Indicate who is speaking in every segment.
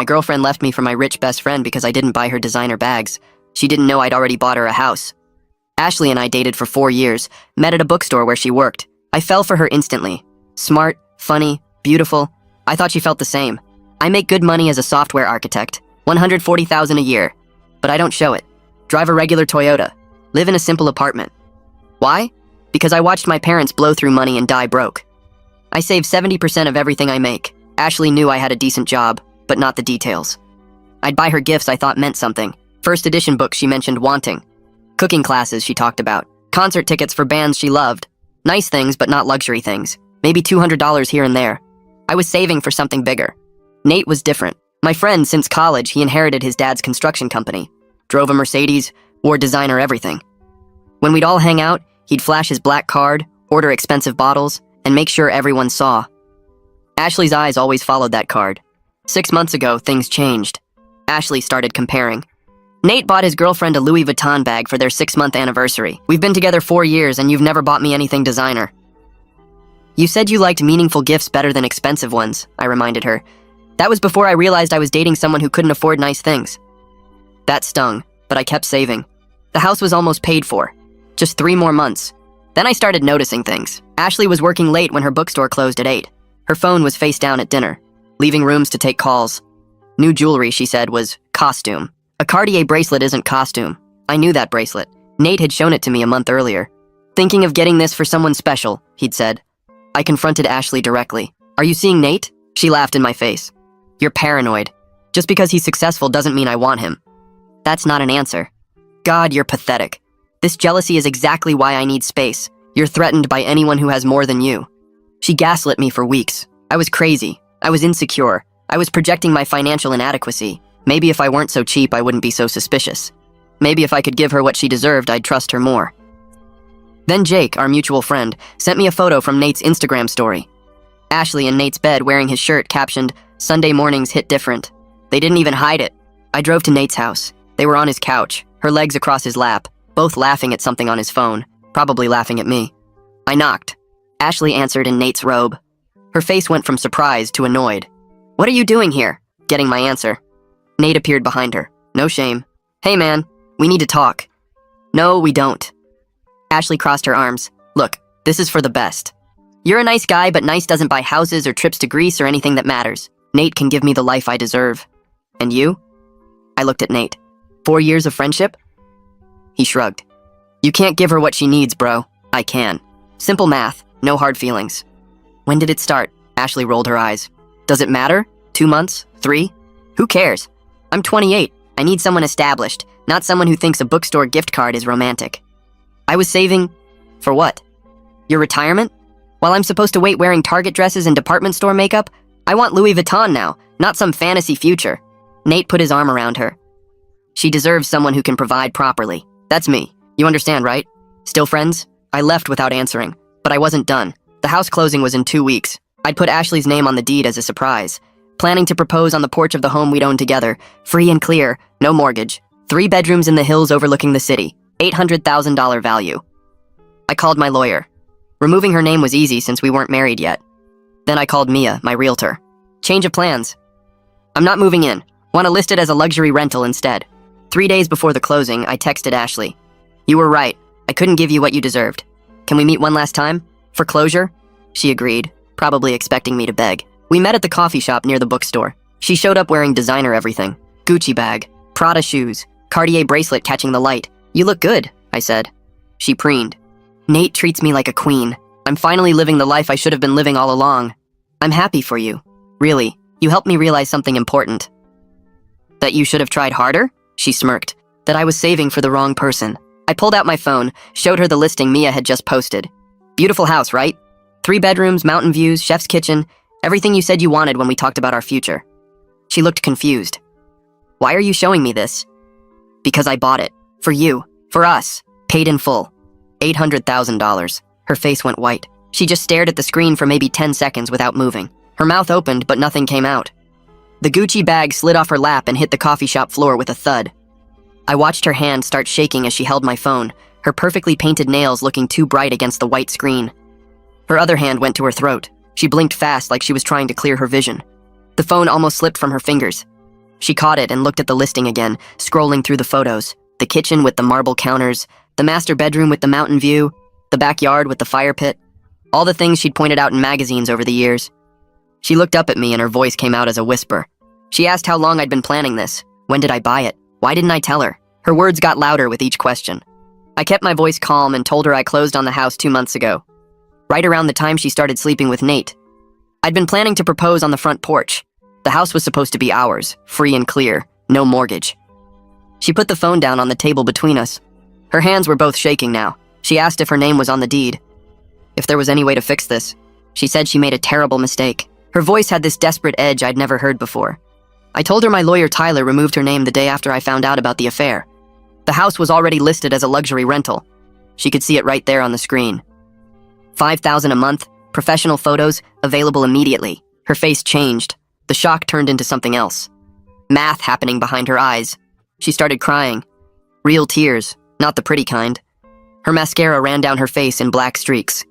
Speaker 1: girlfriend left me for my rich best friend because I didn't buy her designer bags. She didn't know I'd already bought her a house. Ashley and I dated for 4 years, met at a bookstore where she worked. I fell for her instantly. Smart, funny, beautiful. I thought she felt the same. I make good money as a software architect, $140,000 a year, but I don't show it. Drive a regular Toyota, live in a simple apartment. Why? Because I watched my parents blow through money and die broke. I save 70% of everything I make. Ashley knew I had a decent job, but not the details. I'd buy her gifts I thought meant something. First edition books she mentioned wanting. Cooking classes she talked about. Concert tickets for bands she loved. Nice things, but not luxury things. Maybe $200 here and there. I was saving for something bigger. Nate was different. My friend since college, he inherited his dad's construction company. Drove a Mercedes, wore designer everything. When we'd all hang out, he'd flash his black card, order expensive bottles, and make sure everyone saw. Ashley's eyes always followed that card. 6 months ago, things changed. Ashley started comparing. Nate bought his girlfriend a Louis Vuitton bag for their 6-month anniversary. We've been together 4 years and you've never bought me anything designer. You said you liked meaningful gifts better than expensive ones, I reminded her. That was before I realized I was dating someone who couldn't afford nice things. That stung, but I kept saving. The house was almost paid for. Just 3 more months. Then I started noticing things. Ashley was working late when her bookstore closed at 8. Her phone was face down at dinner, leaving rooms to take calls. New jewelry, she said, was costume. A Cartier bracelet isn't costume. I knew that bracelet. Nate had shown it to me a month earlier. Thinking of getting this for someone special, he'd said. I confronted Ashley directly. Are you seeing Nate? She laughed in my face. You're paranoid. Just because he's successful doesn't mean I want him. That's not an answer. God, you're pathetic. This jealousy is exactly why I need space. You're threatened by anyone who has more than you. She gaslit me for weeks. I was crazy. I was insecure. I was projecting my financial inadequacy. Maybe if I weren't so cheap, I wouldn't be so suspicious. Maybe if I could give her what she deserved, I'd trust her more. Then Jake, our mutual friend, sent me a photo from Nate's Instagram story. Ashley in Nate's bed wearing his shirt captioned, Sunday mornings hit different. They didn't even hide it. I drove to Nate's house. They were on his couch, her legs across his lap, both laughing at something on his phone, probably laughing at me. I knocked. Ashley answered in Nate's robe. Her face went from surprise to annoyed. What are you doing here? Getting my answer. Nate appeared behind her. No shame. Hey man, we need to talk. No, we don't. Ashley crossed her arms. Look, this is for the best. You're a nice guy, but nice doesn't buy houses or trips to Greece or anything that matters. Nate can give me the life I deserve. And you? I looked at Nate. 4 years of friendship? He shrugged. You can't give her what she needs, bro. I can. Simple math, no hard feelings. When did it start? Ashley rolled her eyes. Does it matter? 2 months? 3? Who cares? I'm 28. I need someone established, not someone who thinks a bookstore gift card is romantic. I was saving... for what? Your retirement? While I'm supposed to wait wearing Target dresses and department store makeup, I want Louis Vuitton now, not some fantasy future. Nate put his arm around her. She deserves someone who can provide properly. That's me. You understand, right? Still friends? I left without answering, but I wasn't done. The house closing was in 2 weeks. I'd put Ashley's name on the deed as a surprise, planning to propose on the porch of the home we'd owned together, free and clear, no mortgage, 3 bedrooms in the hills overlooking the city, $800,000 value. I called my lawyer. Removing her name was easy since we weren't married yet. Then I called Mia, my realtor. Change of plans. I'm not moving in. Want to list it as a luxury rental instead. 3 days before the closing, I texted Ashley. You were right. I couldn't give you what you deserved. Can we meet one last time? For closure? She agreed, probably expecting me to beg. We met at the coffee shop near the bookstore. She showed up wearing designer everything. Gucci bag, Prada shoes, Cartier bracelet catching the light. You look good, I said. She preened. Nate treats me like a queen. I'm finally living the life I should have been living all along. I'm happy for you. Really, you helped me realize something important. That you should have tried harder? She smirked. That I was saving for the wrong person. I pulled out my phone, showed her the listing Mia had just posted. Beautiful house, right? 3 bedrooms, mountain views, chef's kitchen, everything you said you wanted when we talked about our future. She looked confused. Why are you showing me this? Because I bought it. For you. For us. Paid in full. $800,000. Her face went white. She just stared at the screen for maybe 10 seconds without moving. Her mouth opened, but nothing came out. The Gucci bag slid off her lap and hit the coffee shop floor with a thud. I watched her hand start shaking as she held my phone, her perfectly painted nails looking too bright against the white screen. Her other hand went to her throat. She blinked fast like she was trying to clear her vision. The phone almost slipped from her fingers. She caught it and looked at the listing again, scrolling through the photos. The kitchen with the marble counters, the master bedroom with the mountain view, the backyard with the fire pit. All the things she'd pointed out in magazines over the years. She looked up at me and her voice came out as a whisper. She asked how long I'd been planning this. When did I buy it? Why didn't I tell her? Her words got louder with each question. I kept my voice calm and told her I closed on the house 2 months ago, right around the time she started sleeping with Nate. I'd been planning to propose on the front porch. The house was supposed to be ours, free and clear, no mortgage. She put the phone down on the table between us. Her hands were both shaking now. She asked if her name was on the deed. If there was any way to fix this. She said she made a terrible mistake. Her voice had this desperate edge I'd never heard before. I told her my lawyer Tyler removed her name the day after I found out about the affair. The house was already listed as a luxury rental. She could see it right there on the screen. $5,000 a month, professional photos, available immediately. Her face changed. The shock turned into something else. Math happening behind her eyes. She started crying. Real tears, not the pretty kind. Her mascara ran down her face in black streaks.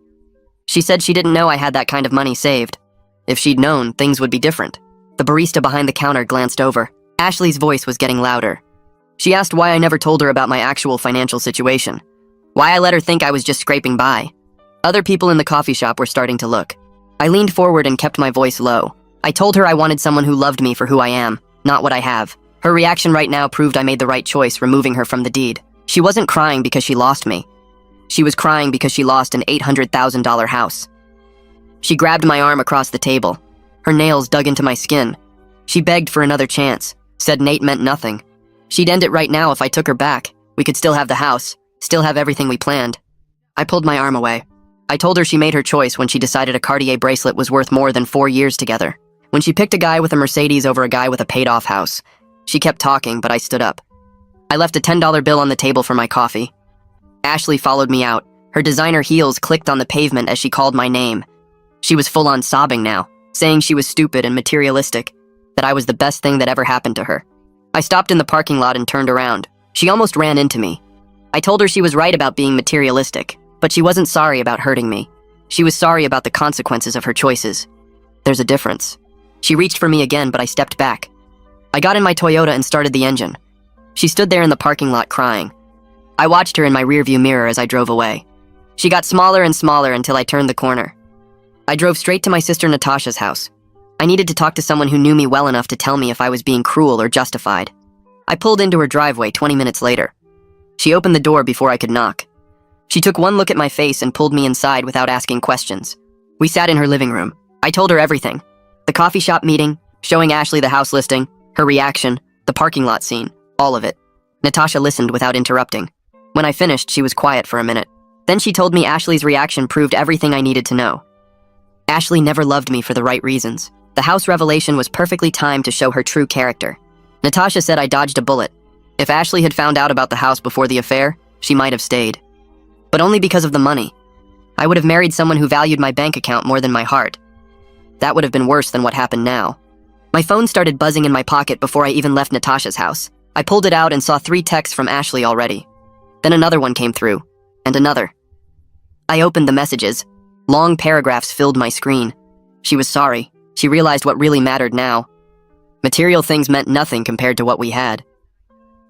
Speaker 1: She said she didn't know I had that kind of money saved. If she'd known, things would be different. The barista behind the counter glanced over. Ashley's voice was getting louder. She asked why I never told her about my actual financial situation. Why I let her think I was just scraping by. Other people in the coffee shop were starting to look. I leaned forward and kept my voice low. I told her I wanted someone who loved me for who I am, not what I have. Her reaction right now proved I made the right choice removing her from the deed. She wasn't crying because she lost me. She was crying because she lost an $800,000 house. She grabbed my arm across the table. Her nails dug into my skin. She begged for another chance, said Nate meant nothing. She'd end it right now if I took her back. We could still have the house, still have everything we planned. I pulled my arm away. I told her she made her choice when she decided a Cartier bracelet was worth more than 4 years together. When she picked a guy with a Mercedes over a guy with a paid-off house. She kept talking, but I stood up. I left a $10 bill on the table for my coffee. Ashley followed me out. Her designer heels clicked on the pavement as she called my name. She was full-on sobbing now, saying she was stupid and materialistic, that I was the best thing that ever happened to her. I stopped in the parking lot and turned around. She almost ran into me. I told her she was right about being materialistic, but she wasn't sorry about hurting me. She was sorry about the consequences of her choices. There's a difference. She reached for me again, but I stepped back. I got in my Toyota and started the engine. She stood there in the parking lot crying. I watched her in my rearview mirror as I drove away. She got smaller and smaller until I turned the corner. I drove straight to my sister Natasha's house. I needed to talk to someone who knew me well enough to tell me if I was being cruel or justified. I pulled into her driveway 20 minutes later. She opened the door before I could knock. She took one look at my face and pulled me inside without asking questions. We sat in her living room. I told her everything. The coffee shop meeting, showing Ashley the house listing, her reaction, the parking lot scene, all of it. Natasha listened without interrupting. When I finished, she was quiet for a minute. Then she told me Ashley's reaction proved everything I needed to know. Ashley never loved me for the right reasons. The house revelation was perfectly timed to show her true character. Natasha said I dodged a bullet. If Ashley had found out about the house before the affair, she might have stayed. But only because of the money. I would have married someone who valued my bank account more than my heart. That would have been worse than what happened now. My phone started buzzing in my pocket before I even left Natasha's house. I pulled it out and saw 3 texts from Ashley already. Then another one came through, and another. I opened the messages. Long paragraphs filled my screen. She was sorry. She realized what really mattered now. Material things meant nothing compared to what we had.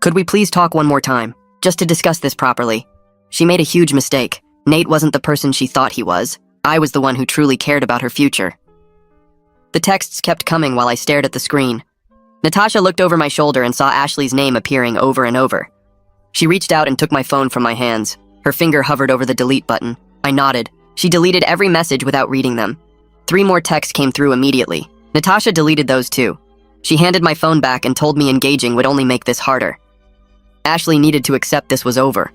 Speaker 1: Could we please talk one more time, just to discuss this properly? She made a huge mistake. Nate wasn't the person she thought he was. I was the one who truly cared about her future. The texts kept coming while I stared at the screen. Natasha looked over my shoulder and saw Ashley's name appearing over and over. She reached out and took my phone from my hands. Her finger hovered over the delete button. I nodded. She deleted every message without reading them. 3 more texts came through immediately. Natasha deleted those too. She handed my phone back and told me engaging would only make this harder. Ashley needed to accept this was over.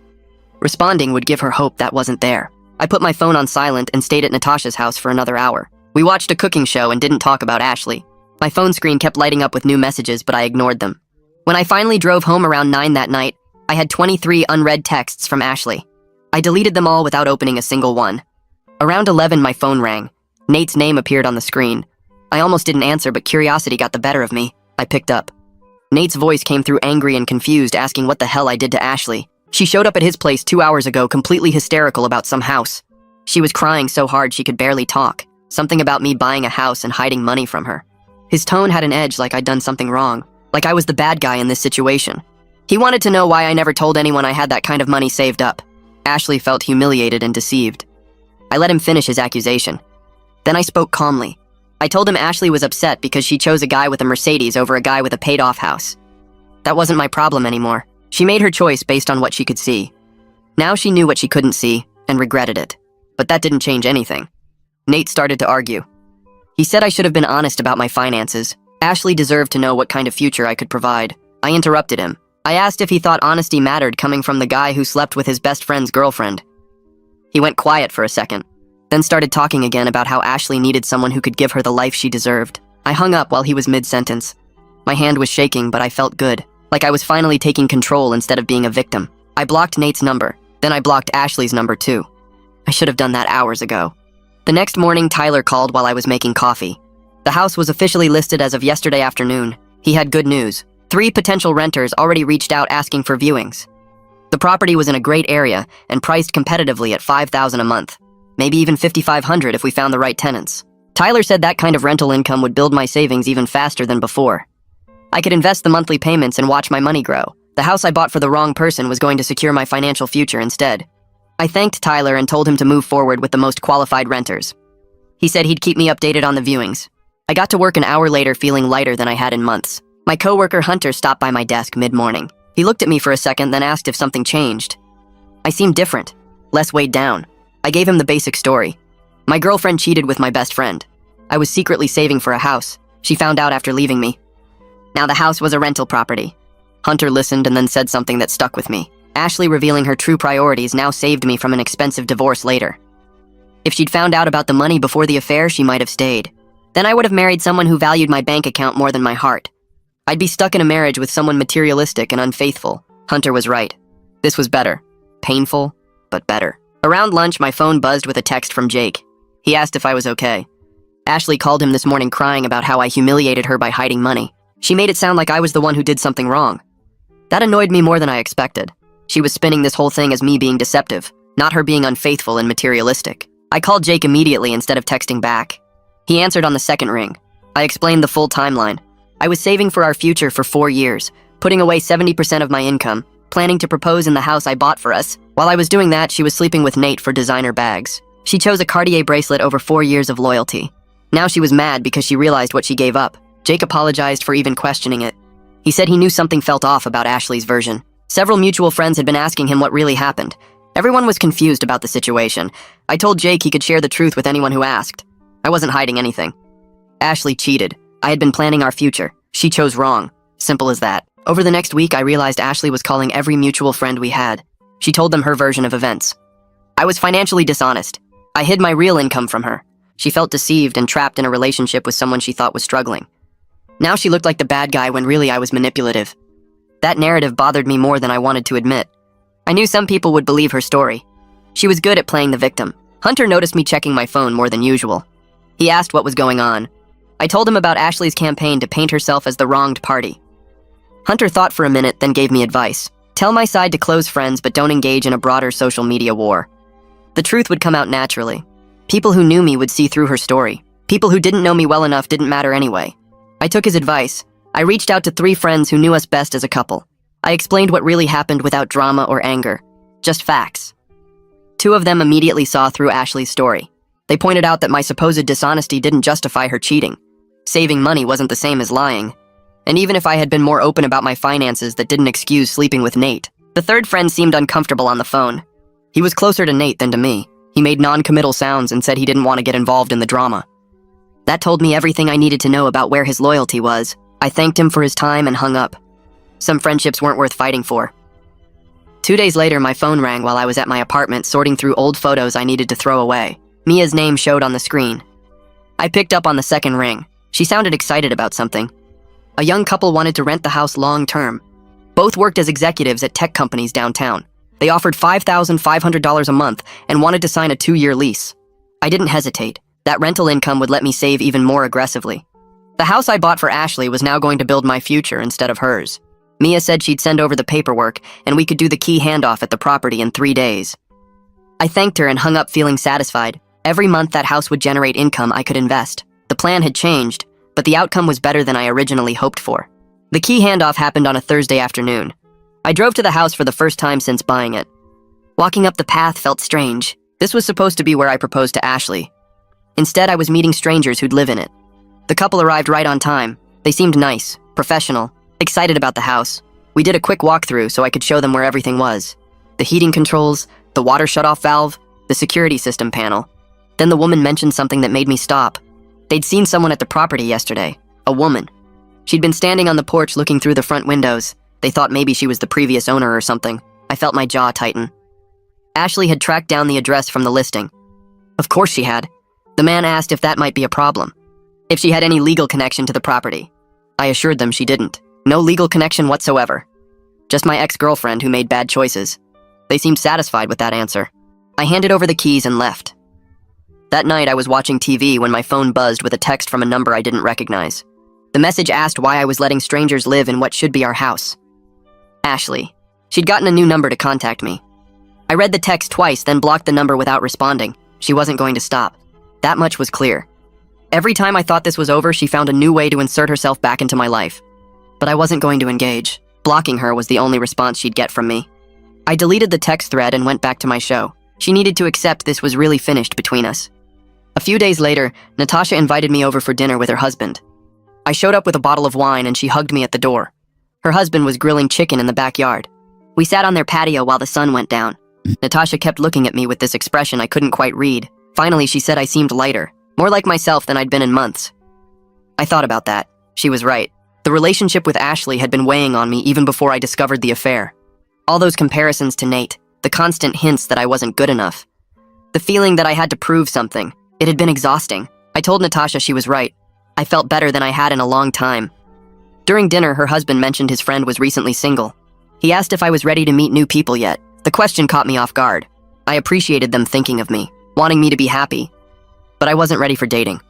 Speaker 1: Responding would give her hope that wasn't there. I put my phone on silent and stayed at Natasha's house for another hour. We watched a cooking show and didn't talk about Ashley. My phone screen kept lighting up with new messages, but I ignored them. When I finally drove home around 9 that night, I had 23 unread texts from Ashley. I deleted them all without opening a single one. Around 11, my phone rang. Nate's name appeared on the screen. I almost didn't answer, but curiosity got the better of me. I picked up. Nate's voice came through angry and confused, asking what the hell I did to Ashley. She showed up at his place 2 hours ago, completely hysterical about some house. She was crying so hard she could barely talk. Something about me buying a house and hiding money from her. His tone had an edge like I'd done something wrong. like I was the bad guy in this situation. He wanted to know why I never told anyone I had that kind of money saved up. Ashley felt humiliated and deceived. I let him finish his accusation. Then I spoke calmly. I told him Ashley was upset because she chose a guy with a Mercedes over a guy with a paid-off house. That wasn't my problem anymore. She made her choice based on what she could see. Now she knew what she couldn't see and regretted it. But that didn't change anything. Nate started to argue. He said I should have been honest about my finances. Ashley deserved to know what kind of future I could provide. I interrupted him. I asked if he thought honesty mattered coming from the guy who slept with his best friend's girlfriend. He went quiet for a second, then started talking again about how Ashley needed someone who could give her the life she deserved. I hung up while he was mid-sentence. My hand was shaking, but I felt good, like I was finally taking control instead of being a victim. I blocked Nate's number, then I blocked Ashley's number too. I should have done that hours ago. The next morning, Tyler called while I was making coffee. The house was officially listed as of yesterday afternoon. He had good news. 3 potential renters already reached out asking for viewings. The property was in a great area and priced competitively at $5,000 a month, maybe even $5,500 if we found the right tenants. Tyler said that kind of rental income would build my savings even faster than before. I could invest the monthly payments and watch my money grow. The house I bought for the wrong person was going to secure my financial future instead. I thanked Tyler and told him to move forward with the most qualified renters. He said he'd keep me updated on the viewings. I got to work an hour later feeling lighter than I had in months. My coworker Hunter stopped by my desk mid-morning. He looked at me for a second, then asked if something changed. I seemed different, less weighed down. I gave him the basic story. My girlfriend cheated with my best friend. I was secretly saving for a house. She found out after leaving me. Now the house was a rental property. Hunter listened and then said something that stuck with me. Ashley revealing her true priorities now saved me from an expensive divorce later. If she'd found out about the money before the affair, she might have stayed. Then I would have married someone who valued my bank account more than my heart. I'd be stuck in a marriage with someone materialistic and unfaithful. Hunter was right. This was better. Painful, but better. Around lunch, my phone buzzed with a text from Jake. He asked if I was okay. Ashley called him this morning crying about how I humiliated her by hiding money. She made it sound like I was the one who did something wrong. That annoyed me more than I expected. She was spinning this whole thing as me being deceptive, not her being unfaithful and materialistic. I called Jake immediately instead of texting back. He answered on the second ring. I explained the full timeline. I was saving for our future for 4 years, putting away 70% of my income, planning to propose in the house I bought for us. While I was doing that, she was sleeping with Nate for designer bags. She chose a Cartier bracelet over 4 years of loyalty. Now she was mad because she realized what she gave up. Jake apologized for even questioning it. He said he knew something felt off about Ashley's version. Several mutual friends had been asking him what really happened. Everyone was confused about the situation. I told Jake he could share the truth with anyone who asked. I wasn't hiding anything. Ashley cheated. I had been planning our future. She chose wrong. Simple as that. Over the next week, I realized Ashley was calling every mutual friend we had. She told them her version of events. I was financially dishonest. I hid my real income from her. She felt deceived and trapped in a relationship with someone she thought was struggling. Now she looked like the bad guy when really I was manipulative. That narrative bothered me more than I wanted to admit. I knew some people would believe her story. She was good at playing the victim. Hunter noticed me checking my phone more than usual. He asked what was going on. I told him about Ashley's campaign to paint herself as the wronged party. Hunter thought for a minute, then gave me advice. Tell my side to close friends, but don't engage in a broader social media war. The truth would come out naturally. People who knew me would see through her story. People who didn't know me well enough didn't matter anyway. I took his advice. I reached out to 3 friends who knew us best as a couple. I explained what really happened without drama or anger. Just facts. 2 of them immediately saw through Ashley's story. They pointed out that my supposed dishonesty didn't justify her cheating. Saving money wasn't the same as lying. And even if I had been more open about my finances, that didn't excuse sleeping with Nate. The 3rd friend seemed uncomfortable on the phone. He was closer to Nate than to me. He made non-committal sounds and said he didn't want to get involved in the drama. That told me everything I needed to know about where his loyalty was. I thanked him for his time and hung up. Some friendships weren't worth fighting for. 2 days later, my phone rang while I was at my apartment sorting through old photos I needed to throw away. Mia's name showed on the screen. I picked up on the second ring. She sounded excited about something. A young couple wanted to rent the house long-term. Both worked as executives at tech companies downtown. They offered $5,500 a month and wanted to sign a 2-year lease. I didn't hesitate. That rental income would let me save even more aggressively. The house I bought for Ashley was now going to build my future instead of hers. Mia said she'd send over the paperwork and we could do the key handoff at the property in 3 days. I thanked her and hung up feeling satisfied. Every month that house would generate income I could invest. The plan had changed, but the outcome was better than I originally hoped for. The key handoff happened on a Thursday afternoon. I drove to the house for the first time since buying it. Walking up the path felt strange. This was supposed to be where I proposed to Ashley. Instead, I was meeting strangers who'd live in it. The couple arrived right on time. They seemed nice, professional, excited about the house. We did a quick walkthrough so I could show them where everything was. The heating controls, the water shutoff valve, the security system panel. Then the woman mentioned something that made me stop. They'd seen someone at the property yesterday, a woman. She'd been standing on the porch looking through the front windows. They thought maybe she was the previous owner or something. I felt my jaw tighten. Ashley had tracked down the address from the listing. Of course she had. The man asked if that might be a problem. If she had any legal connection to the property. I assured them she didn't. No legal connection whatsoever. Just my ex-girlfriend who made bad choices. They seemed satisfied with that answer. I handed over the keys and left. That night I was watching TV when my phone buzzed with a text from a number I didn't recognize. The message asked why I was letting strangers live in what should be our house. Ashley. She'd gotten a new number to contact me. I read the text twice, then blocked the number without responding. She wasn't going to stop. That much was clear. Every time I thought this was over, she found a new way to insert herself back into my life. But I wasn't going to engage. Blocking her was the only response she'd get from me. I deleted the text thread and went back to my show. She needed to accept this was really finished between us. A few days later, Natasha invited me over for dinner with her husband. I showed up with a bottle of wine and she hugged me at the door. Her husband was grilling chicken in the backyard. We sat on their patio while the sun went down. Natasha kept looking at me with this expression I couldn't quite read. Finally, she said I seemed lighter, more like myself than I'd been in months. I thought about that. She was right. The relationship with Ashley had been weighing on me even before I discovered the affair. All those comparisons to Nate, the constant hints that I wasn't good enough. The feeling that I had to prove something. It had been exhausting. I told Natasha she was right. I felt better than I had in a long time. During dinner, her husband mentioned his friend was recently single. He asked if I was ready to meet new people yet. The question caught me off guard. I appreciated them thinking of me, wanting me to be happy. But I wasn't ready for dating.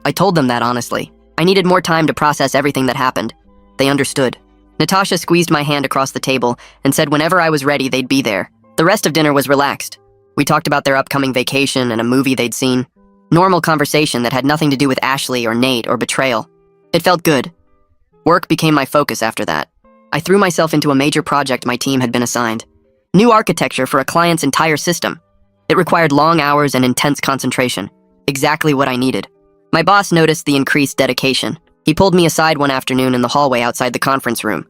Speaker 1: I told them that honestly. I needed more time to process everything that happened. They understood. Natasha squeezed my hand across the table and said whenever I was ready, they'd be there. The rest of dinner was relaxed. We talked about their upcoming vacation and a movie they'd seen. Normal conversation that had nothing to do with Ashley or Nate or betrayal. It felt good. Work became my focus after that. I threw myself into a major project my team had been assigned. New architecture for a client's entire system. It required long hours and intense concentration. Exactly what I needed. My boss noticed the increased dedication. He pulled me aside one afternoon in the hallway outside the conference room.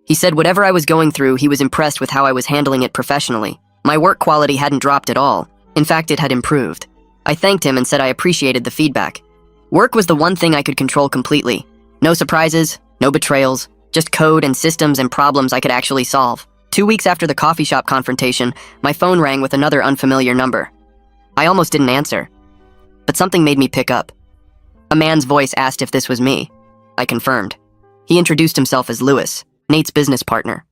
Speaker 1: He said whatever I was going through, he was impressed with how I was handling it professionally. My work quality hadn't dropped at all. In fact, it had improved. I thanked him and said I appreciated the feedback. Work was the one thing I could control completely. No surprises, no betrayals, just code and systems and problems I could actually solve. 2 weeks after the coffee shop confrontation, my phone rang with another unfamiliar number. I almost didn't answer, but something made me pick up. A man's voice asked if this was me. I confirmed. He introduced himself as Lewis, Nate's business partner.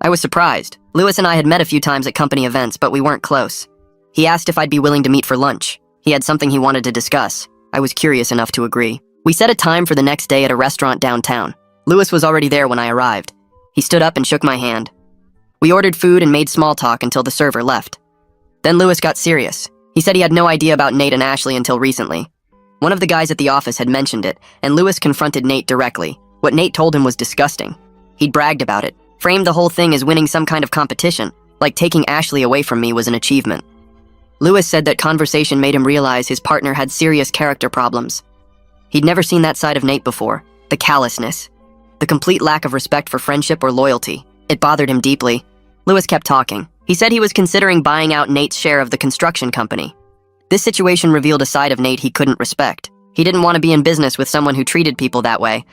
Speaker 1: I was surprised. Lewis and I had met a few times at company events, but we weren't close. He asked if I'd be willing to meet for lunch. He had something he wanted to discuss. I was curious enough to agree. We set a time for the next day at a restaurant downtown. Lewis was already there when I arrived. He stood up and shook my hand. We ordered food and made small talk until the server left. Then Lewis got serious. He said he had no idea about Nate and Ashley until recently. One of the guys at the office had mentioned it, and Lewis confronted Nate directly. What Nate told him was disgusting. He'd bragged about it, framed the whole thing as winning some kind of competition, like taking Ashley away from me was an achievement. Lewis said that conversation made him realize his partner had serious character problems. He'd never seen that side of Nate before, the callousness, the complete lack of respect for friendship or loyalty. It bothered him deeply. Lewis kept talking. He said he was considering buying out Nate's share of the construction company. This situation revealed a side of Nate he couldn't respect. He didn't want to be in business with someone who treated people that way.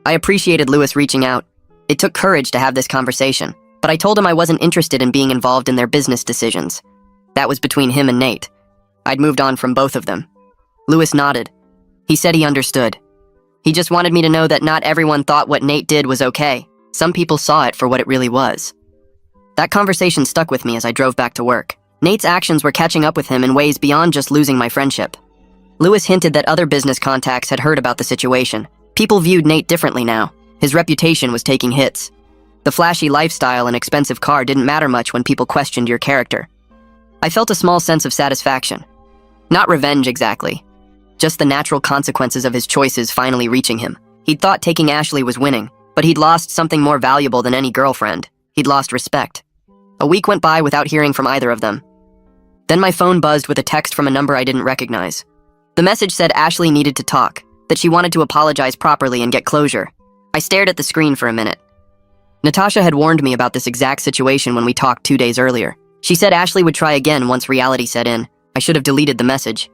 Speaker 1: I appreciated Lewis reaching out. It took courage to have this conversation, but I told him I wasn't interested in being involved in their business decisions. That was between him and Nate. I'd moved on from both of them. Lewis nodded. He said he understood. He just wanted me to know that not everyone thought what Nate did was okay. Some people saw it for what it really was. That conversation stuck with me as I drove back to work. Nate's actions were catching up with him in ways beyond just losing my friendship. Lewis hinted that other business contacts had heard about the situation. People viewed Nate differently now. His reputation was taking hits. The flashy lifestyle and expensive car didn't matter much when people questioned your character. I felt a small sense of satisfaction. Not revenge exactly. Just the natural consequences of his choices finally reaching him. He'd thought taking Ashley was winning. But he'd lost something more valuable than any girlfriend. He'd lost respect. A week went by without hearing from either of them. Then my phone buzzed with a text from a number I didn't recognize. The message said Ashley needed to talk, that she wanted to apologize properly and get closure. I stared at the screen for a minute. Natasha had warned me about this exact situation when we talked 2 days earlier. She said Ashley would try again once reality set in. I should have deleted the message.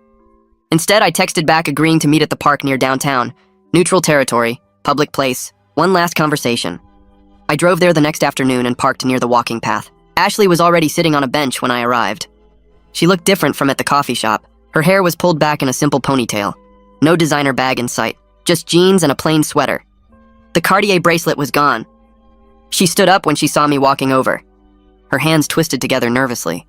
Speaker 1: Instead, I texted back agreeing to meet at the park near downtown. Neutral territory, public place, one last conversation. I drove there the next afternoon and parked near the walking path. Ashley was already sitting on a bench when I arrived. She looked different from at the coffee shop. Her hair was pulled back in a simple ponytail. No designer bag in sight, just jeans and a plain sweater. The Cartier bracelet was gone. She stood up when she saw me walking over. Her hands twisted together nervously.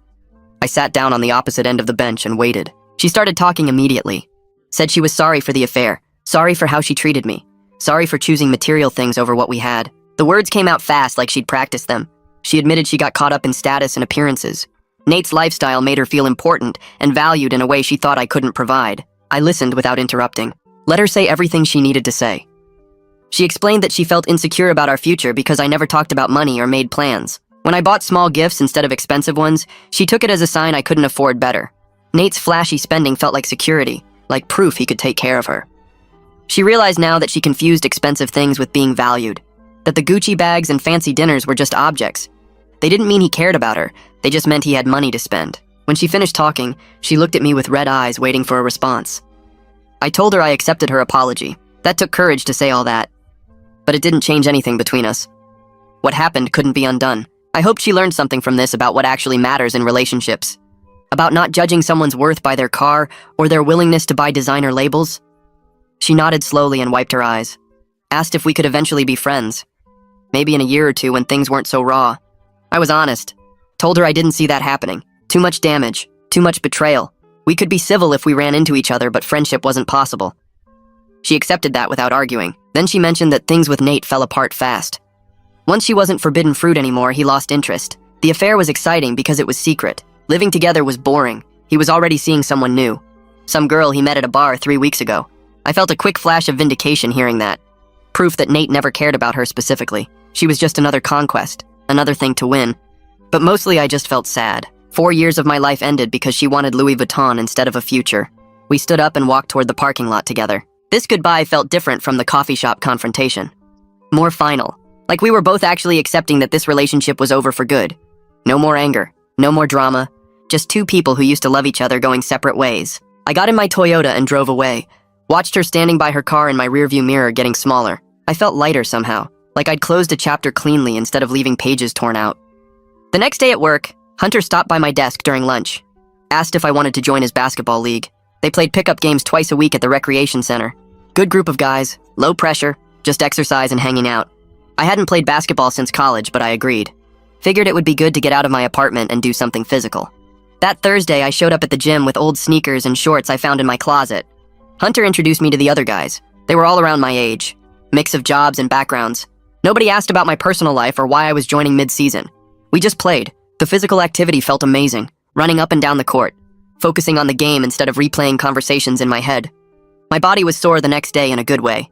Speaker 1: I sat down on the opposite end of the bench and waited. She started talking immediately. Said she was sorry for the affair, sorry for how she treated me, sorry for choosing material things over what we had. The words came out fast like she'd practiced them. She admitted she got caught up in status and appearances. Nate's lifestyle made her feel important and valued in a way she thought I couldn't provide. I listened without interrupting. Let her say everything she needed to say. She explained that she felt insecure about our future because I never talked about money or made plans. When I bought small gifts instead of expensive ones, she took it as a sign I couldn't afford better. Nate's flashy spending felt like security, like proof he could take care of her. She realized now that she confused expensive things with being valued, that the Gucci bags and fancy dinners were just objects. They didn't mean he cared about her, they just meant he had money to spend. When she finished talking, she looked at me with red eyes waiting for a response. I told her I accepted her apology. That took courage to say all that. But it didn't change anything between us. What happened couldn't be undone. I hoped she learned something from this about what actually matters in relationships. About not judging someone's worth by their car or their willingness to buy designer labels. She nodded slowly and wiped her eyes. Asked if we could eventually be friends. Maybe in a year or two when things weren't so raw. I was honest. Told her I didn't see that happening. Too much damage. Too much betrayal. We could be civil if we ran into each other, but friendship wasn't possible. She accepted that without arguing. Then she mentioned that things with Nate fell apart fast. Once she wasn't forbidden fruit anymore, he lost interest. The affair was exciting because it was secret. Living together was boring. He was already seeing someone new. Some girl he met at a bar 3 weeks ago. I felt a quick flash of vindication hearing that. Proof that Nate never cared about her specifically. She was just another conquest, another thing to win. But mostly I just felt sad. 4 years of my life ended because she wanted Louis Vuitton instead of a future. We stood up and walked toward the parking lot together. This goodbye felt different from the coffee shop confrontation. More final. Like we were both actually accepting that this relationship was over for good. No more anger, no more drama. Just two people who used to love each other going separate ways. I got in my Toyota and drove away. Watched her standing by her car in my rearview mirror getting smaller. I felt lighter somehow, like I'd closed a chapter cleanly instead of leaving pages torn out. The next day at work, Hunter stopped by my desk during lunch. Asked if I wanted to join his basketball league. They played pickup games twice a week at the recreation center. Good group of guys, low pressure, just exercise and hanging out. I hadn't played basketball since college, but I agreed. Figured it would be good to get out of my apartment and do something physical. That Thursday, I showed up at the gym with old sneakers and shorts I found in my closet. Hunter introduced me to the other guys. They were all around my age. Mix of jobs and backgrounds. Nobody asked about my personal life or why I was joining mid-season. We just played. The physical activity felt amazing, running up and down the court, focusing on the game instead of replaying conversations in my head. My body was sore the next day in a good way.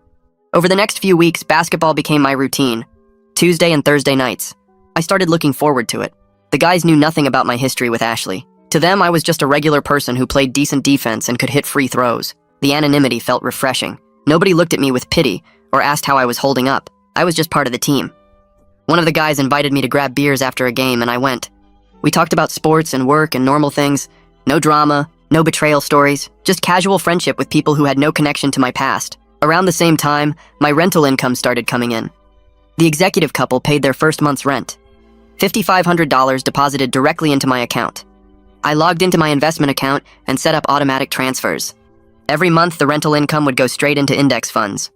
Speaker 1: Over the next few weeks, basketball became my routine. Tuesday and Thursday nights. I started looking forward to it. The guys knew nothing about my history with Ashley. To them, I was just a regular person who played decent defense and could hit free throws. The anonymity felt refreshing. Nobody looked at me with pity or asked how I was holding up. I was just part of the team. One of the guys invited me to grab beers after a game, and I went. We talked about sports and work and normal things. No drama, no betrayal stories, just casual friendship with people who had no connection to my past. Around the same time, my rental income started coming in. The executive couple paid their first month's rent. $5,500 deposited directly into my account. I logged into my investment account and set up automatic transfers. Every month, the rental income would go straight into index funds.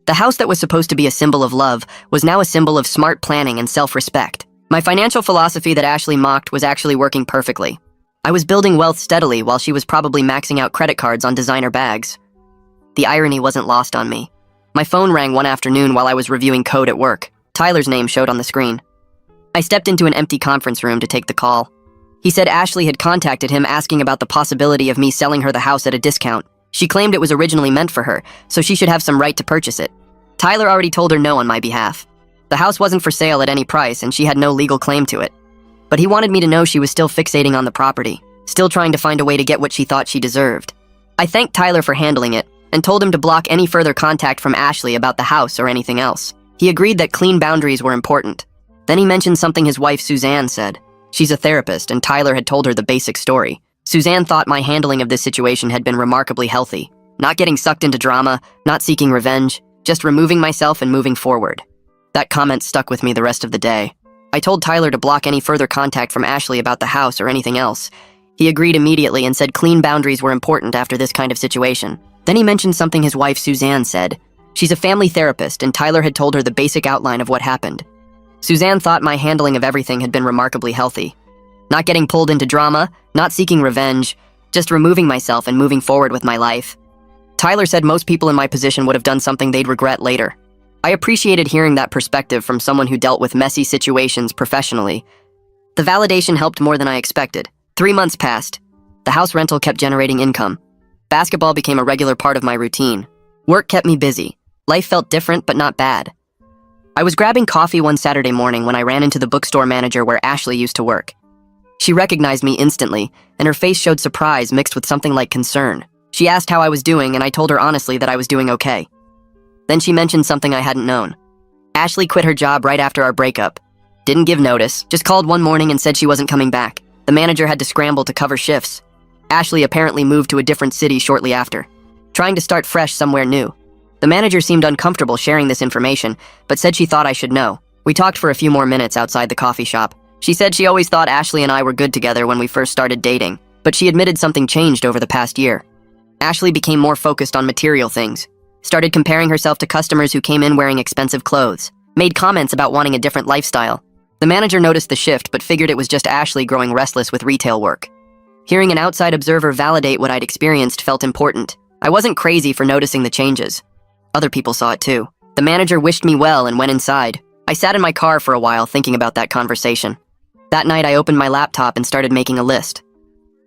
Speaker 1: The house that was supposed to be a symbol of love was now a symbol of smart planning and self-respect. My financial philosophy that Ashley mocked was actually working perfectly. I was building wealth steadily while she was probably maxing out credit cards on designer bags. The irony wasn't lost on me. My phone rang one afternoon while I was reviewing code at work. Tyler's name showed on the screen. I stepped into an empty conference room to take the call. He said Ashley had contacted him asking about the possibility of me selling her the house at a discount. She claimed it was originally meant for her, so she should have some right to purchase it. Tyler already told her no on my behalf. The house wasn't for sale at any price and she had no legal claim to it. But he wanted me to know she was still fixating on the property, still trying to find a way to get what she thought she deserved. I thanked Tyler for handling it and told him to block any further contact from Ashley about the house or anything else. He agreed that clean boundaries were important. Then he mentioned something his wife Suzanne said. She's a therapist and Tyler had told her the basic story. Suzanne thought my handling of this situation had been remarkably healthy. Not getting sucked into drama, not seeking revenge, just removing myself and moving forward. That comment stuck with me the rest of the day. I told Tyler to block any further contact from Ashley about the house or anything else. He agreed immediately and said clean boundaries were important after this kind of situation. Then he mentioned something his wife Suzanne said. She's a family therapist and Tyler had told her the basic outline of what happened. Suzanne thought my handling of everything had been remarkably healthy. Not getting pulled into drama, not seeking revenge, just removing myself and moving forward with my life. Tyler said most people in my position would have done something they'd regret later. I appreciated hearing that perspective from someone who dealt with messy situations professionally. The validation helped more than I expected. 3 months passed. The house rental kept generating income. Basketball became a regular part of my routine. Work kept me busy. Life felt different, but not bad. I was grabbing coffee one Saturday morning when I ran into the bookstore manager where Ashley used to work. She recognized me instantly, and her face showed surprise mixed with something like concern. She asked how I was doing, and I told her honestly that I was doing okay. Then she mentioned something I hadn't known. Ashley quit her job right after our breakup. Didn't give notice, just called one morning and said she wasn't coming back. The manager had to scramble to cover shifts. Ashley apparently moved to a different city shortly after, trying to start fresh somewhere new. The manager seemed uncomfortable sharing this information, but said she thought I should know. We talked for a few more minutes outside the coffee shop. She said she always thought Ashley and I were good together when we first started dating, but she admitted something changed over the past year. Ashley became more focused on material things, started comparing herself to customers who came in wearing expensive clothes, made comments about wanting a different lifestyle. The manager noticed the shift but figured it was just Ashley growing restless with retail work. Hearing an outside observer validate what I'd experienced felt important. I wasn't crazy for noticing the changes. Other people saw it too. The manager wished me well and went inside. I sat in my car for a while thinking about that conversation. That night I opened my laptop and started making a list.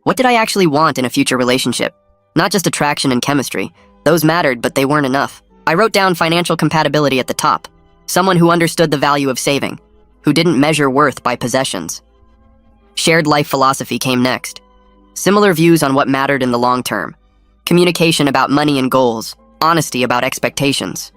Speaker 1: What did I actually want in a future relationship? Not just attraction and chemistry. Those mattered, but they weren't enough. I wrote down financial compatibility at the top. Someone who understood the value of saving, who didn't measure worth by possessions. Shared life philosophy came next. Similar views on what mattered in the long term. Communication about money and goals. Honesty about expectations.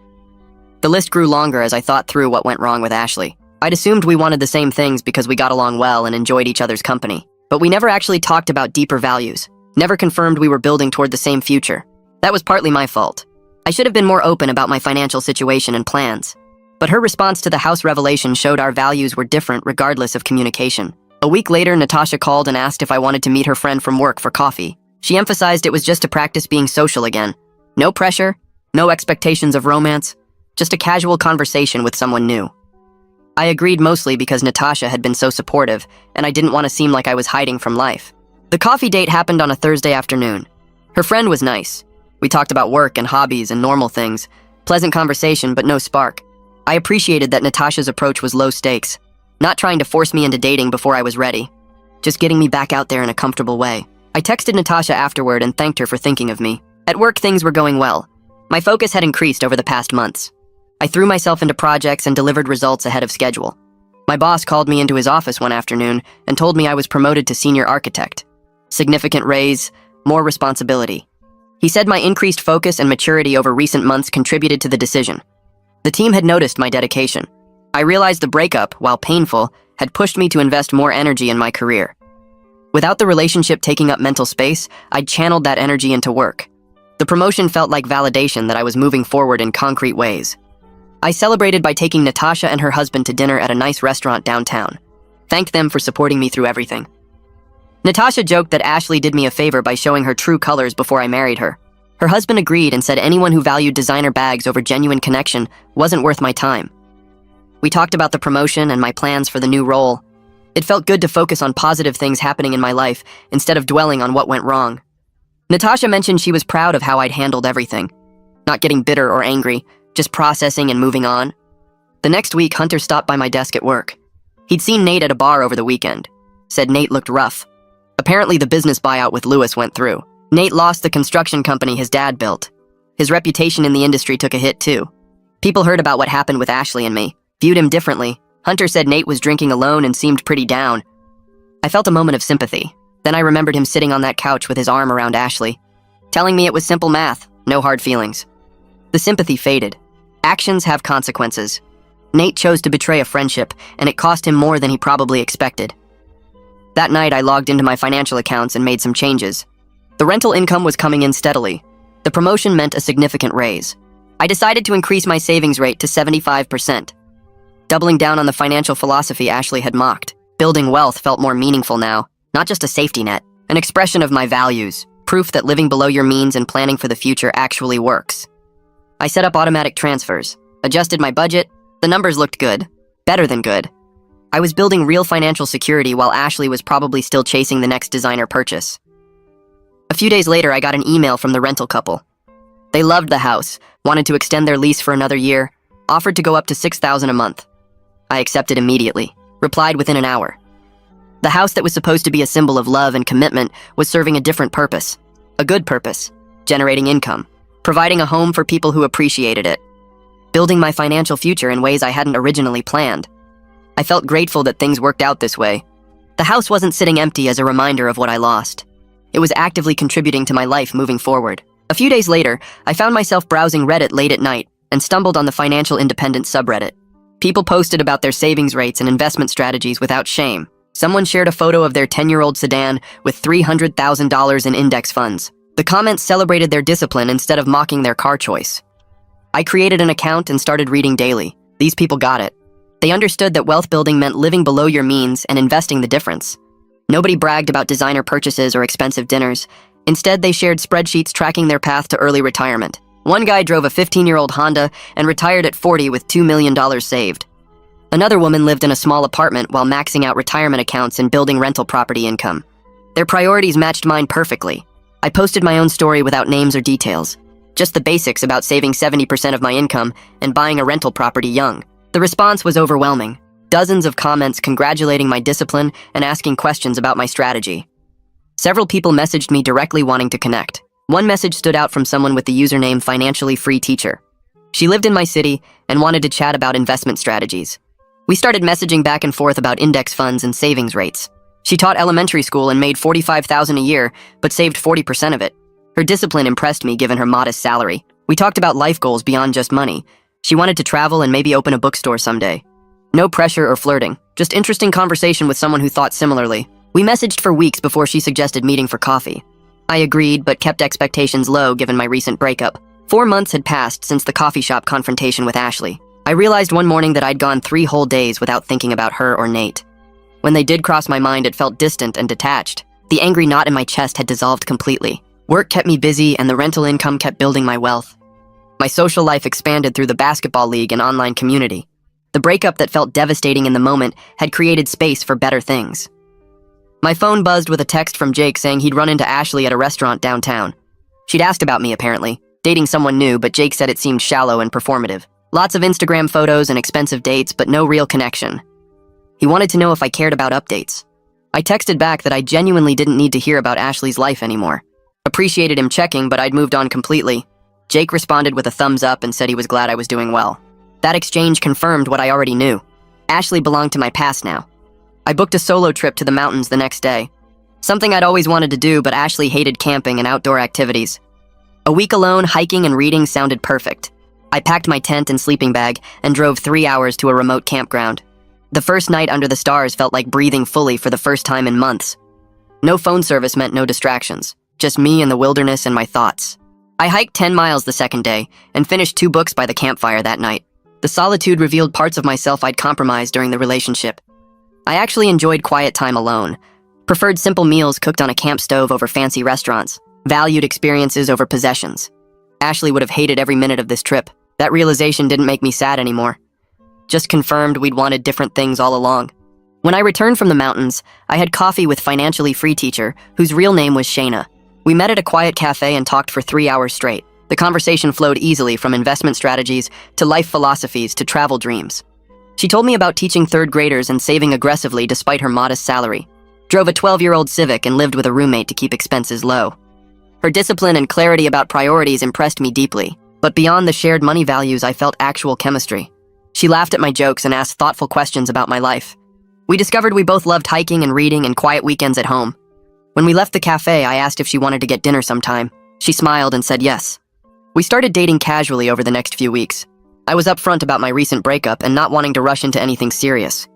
Speaker 1: The list grew longer as I thought through what went wrong with Ashley. I'd assumed we wanted the same things because we got along well and enjoyed each other's company. But we never actually talked about deeper values. Never confirmed we were building toward the same future. That was partly my fault. I should have been more open about my financial situation and plans. But her response to the house revelation showed our values were different regardless of communication. A week later, Natasha called and asked if I wanted to meet her friend from work for coffee. She emphasized it was just to practice being social again. No pressure, no expectations of romance, just a casual conversation with someone new. I agreed mostly because Natasha had been so supportive, and I didn't want to seem like I was hiding from life. The coffee date happened on a Thursday afternoon. Her friend was nice. We talked about work and hobbies and normal things. Pleasant conversation, but no spark. I appreciated that Natasha's approach was low stakes, not trying to force me into dating before I was ready, just getting me back out there in a comfortable way. I texted Natasha afterward and thanked her for thinking of me. At work, things were going well. My focus had increased over the past months. I threw myself into projects and delivered results ahead of schedule. My boss called me into his office one afternoon and told me I was promoted to senior architect. Significant raise, more responsibility. He said my increased focus and maturity over recent months contributed to the decision. The team had noticed my dedication. I realized the breakup, while painful, had pushed me to invest more energy in my career. Without the relationship taking up mental space, I'd channeled that energy into work. The promotion felt like validation that I was moving forward in concrete ways. I celebrated by taking Natasha and her husband to dinner at a nice restaurant downtown. Thanked them for supporting me through everything. Natasha joked that Ashley did me a favor by showing her true colors before I married her. Her husband agreed and said anyone who valued designer bags over genuine connection wasn't worth my time. We talked about the promotion and my plans for the new role. It felt good to focus on positive things happening in my life instead of dwelling on what went wrong. Natasha mentioned she was proud of how I'd handled everything. Not getting bitter or angry, just processing and moving on. The next week, Hunter stopped by my desk at work. He'd seen Nate at a bar over the weekend. Said Nate looked rough. Apparently the business buyout with Lewis went through. Nate lost the construction company his dad built. His reputation in the industry took a hit too. People heard about what happened with Ashley and me, viewed him differently. Hunter said Nate was drinking alone and seemed pretty down. I felt a moment of sympathy. Then I remembered him sitting on that couch with his arm around Ashley, telling me it was simple math, no hard feelings. The sympathy faded. Actions have consequences. Nate chose to betray a friendship, and it cost him more than he probably expected. That night, I logged into my financial accounts and made some changes. The rental income was coming in steadily. The promotion meant a significant raise. I decided to increase my savings rate to 75%. Doubling down on the financial philosophy Ashley had mocked. Building wealth felt more meaningful now, not just a safety net, an expression of my values, proof that living below your means and planning for the future actually works. I set up automatic transfers, adjusted my budget. The numbers looked good, better than good. I was building real financial security while Ashley was probably still chasing the next designer purchase. A few days later, I got an email from the rental couple. They loved the house, wanted to extend their lease for another year, offered to go up to $6,000 a month. I accepted immediately, replied within an hour. The house that was supposed to be a symbol of love and commitment was serving a different purpose, a good purpose, generating income, providing a home for people who appreciated it, building my financial future in ways I hadn't originally planned. I felt grateful that things worked out this way. The house wasn't sitting empty as a reminder of what I lost. It was actively contributing to my life moving forward. A few days later, I found myself browsing Reddit late at night and stumbled on the Financial Independence subreddit. People posted about their savings rates and investment strategies without shame. Someone shared a photo of their 10-year-old sedan with $300,000 in index funds. The comments celebrated their discipline instead of mocking their car choice. I created an account and started reading daily. These people got it. They understood that wealth building meant living below your means and investing the difference. Nobody bragged about designer purchases or expensive dinners. Instead, they shared spreadsheets tracking their path to early retirement. One guy drove a 15-year-old Honda and retired at 40 with $2 million saved. Another woman lived in a small apartment while maxing out retirement accounts and building rental property income. Their priorities matched mine perfectly. I posted my own story without names or details, just the basics about saving 70% of my income and buying a rental property young. The response was overwhelming. Dozens of comments congratulating my discipline and asking questions about my strategy. Several people messaged me directly wanting to connect. One message stood out from someone with the username Financially Free Teacher. She lived in my city and wanted to chat about investment strategies. We started messaging back and forth about index funds and savings rates. She taught elementary school and made $45,000 a year, but saved 40% of it. Her discipline impressed me given her modest salary. We talked about life goals beyond just money. She wanted to travel and maybe open a bookstore someday. No pressure or flirting, just interesting conversation with someone who thought similarly. We messaged for weeks before she suggested meeting for coffee. I agreed, but kept expectations low given my recent breakup. 4 months had passed since the coffee shop confrontation with Ashley. I realized one morning that I'd gone 3 whole days without thinking about her or Nate. When they did cross my mind, it felt distant and detached. The angry knot in my chest had dissolved completely. Work kept me busy and the rental income kept building my wealth. My social life expanded through the basketball league and online community. The breakup that felt devastating in the moment had created space for better things. My phone buzzed with a text from Jake saying he'd run into Ashley at a restaurant downtown. She'd asked about me, apparently, dating someone new, but Jake said it seemed shallow and performative. Lots of Instagram photos and expensive dates, but no real connection. He wanted to know if I cared about updates. I texted back that I genuinely didn't need to hear about Ashley's life anymore. Appreciated him checking, but I'd moved on completely. Jake responded with a thumbs up and said he was glad I was doing well. That exchange confirmed what I already knew. Ashley belonged to my past now. I booked a solo trip to the mountains the next day. Something I'd always wanted to do, but Ashley hated camping and outdoor activities. A week alone, hiking and reading sounded perfect. I packed my tent and sleeping bag and drove 3 hours to a remote campground. The first night under the stars felt like breathing fully for the first time in months. No phone service meant no distractions, just me and the wilderness and my thoughts. I hiked 10 miles the second day and finished 2 books by the campfire that night. The solitude revealed parts of myself I'd compromised during the relationship. I actually enjoyed quiet time alone, preferred simple meals cooked on a camp stove over fancy restaurants, valued experiences over possessions. Ashley would have hated every minute of this trip. That realization didn't make me sad anymore. Just confirmed we'd wanted different things all along. When I returned from the mountains, I had coffee with Financially Free Teacher, whose real name was Shayna. We met at a quiet cafe and talked for 3 hours straight. The conversation flowed easily from investment strategies to life philosophies to travel dreams. She told me about teaching 3rd graders and saving aggressively despite her modest salary. Drove a 12-year-old Civic and lived with a roommate to keep expenses low. Her discipline and clarity about priorities impressed me deeply. But beyond the shared money values, I felt actual chemistry. She laughed at my jokes and asked thoughtful questions about my life. We discovered we both loved hiking and reading and quiet weekends at home. When we left the cafe, I asked if she wanted to get dinner sometime. She smiled and said yes. We started dating casually over the next few weeks. I was upfront about my recent breakup and not wanting to rush into anything serious.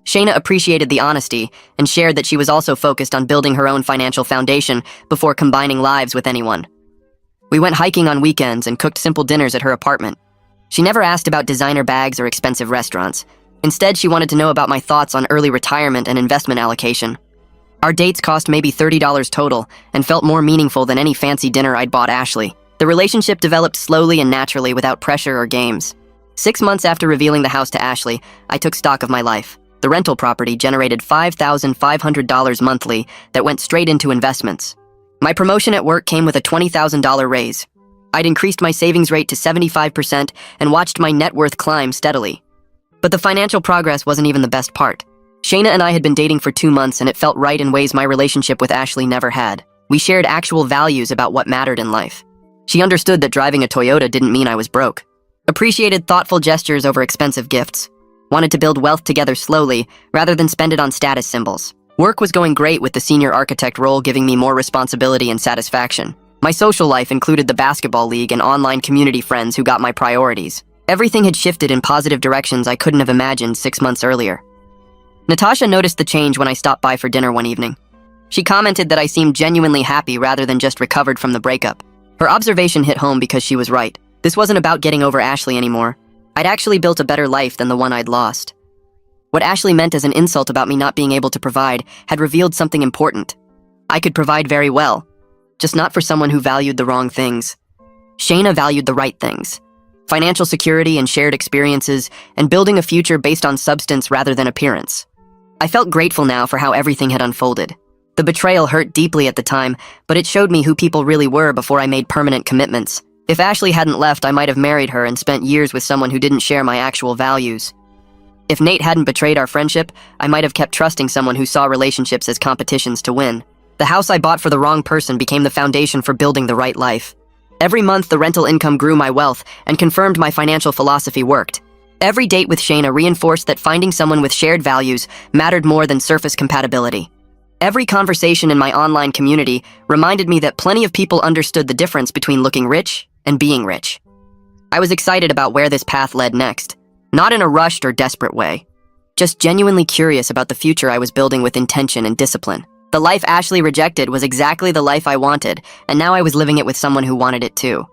Speaker 1: Shayna appreciated the honesty and shared that she was also focused on building her own financial foundation before combining lives with anyone. We went hiking on weekends and cooked simple dinners at her apartment. She never asked about designer bags or expensive restaurants. Instead, she wanted to know about my thoughts on early retirement and investment allocation. Our dates cost maybe $30 total and felt more meaningful than any fancy dinner I'd bought Ashley. The relationship developed slowly and naturally without pressure or games. 6 months after revealing the house to Ashley, I took stock of my life. The rental property generated $5,500 monthly that went straight into investments. My promotion at work came with a $20,000 raise. I'd increased my savings rate to 75% and watched my net worth climb steadily. But the financial progress wasn't even the best part. Shayna and I had been dating for 2 months, and it felt right in ways my relationship with Ashley never had. We shared actual values about what mattered in life. She understood that driving a Toyota didn't mean I was broke. Appreciated thoughtful gestures over expensive gifts. Wanted to build wealth together slowly, rather than spend it on status symbols. Work was going great, with the senior architect role giving me more responsibility and satisfaction. My social life included the basketball league and online community friends who got my priorities. Everything had shifted in positive directions I couldn't have imagined 6 months earlier. Natasha noticed the change when I stopped by for dinner one evening. She commented that I seemed genuinely happy rather than just recovered from the breakup. Her observation hit home because she was right. This wasn't about getting over Ashley anymore. I'd actually built a better life than the one I'd lost. What Ashley meant as an insult about me not being able to provide had revealed something important. I could provide very well, just not for someone who valued the wrong things. Shayna valued the right things. Financial security and shared experiences, and building a future based on substance rather than appearance. I felt grateful now for how everything had unfolded. The betrayal hurt deeply at the time, but it showed me who people really were before I made permanent commitments. If Ashley hadn't left, I might have married her and spent years with someone who didn't share my actual values. If Nate hadn't betrayed our friendship, I might have kept trusting someone who saw relationships as competitions to win. The house I bought for the wrong person became the foundation for building the right life. Every month, the rental income grew my wealth and confirmed my financial philosophy worked. Every date with Shayna reinforced that finding someone with shared values mattered more than surface compatibility. Every conversation in my online community reminded me that plenty of people understood the difference between looking rich and being rich. I was excited about where this path led next, not in a rushed or desperate way, just genuinely curious about the future I was building with intention and discipline. The life Ashley rejected was exactly the life I wanted, and now I was living it with someone who wanted it too.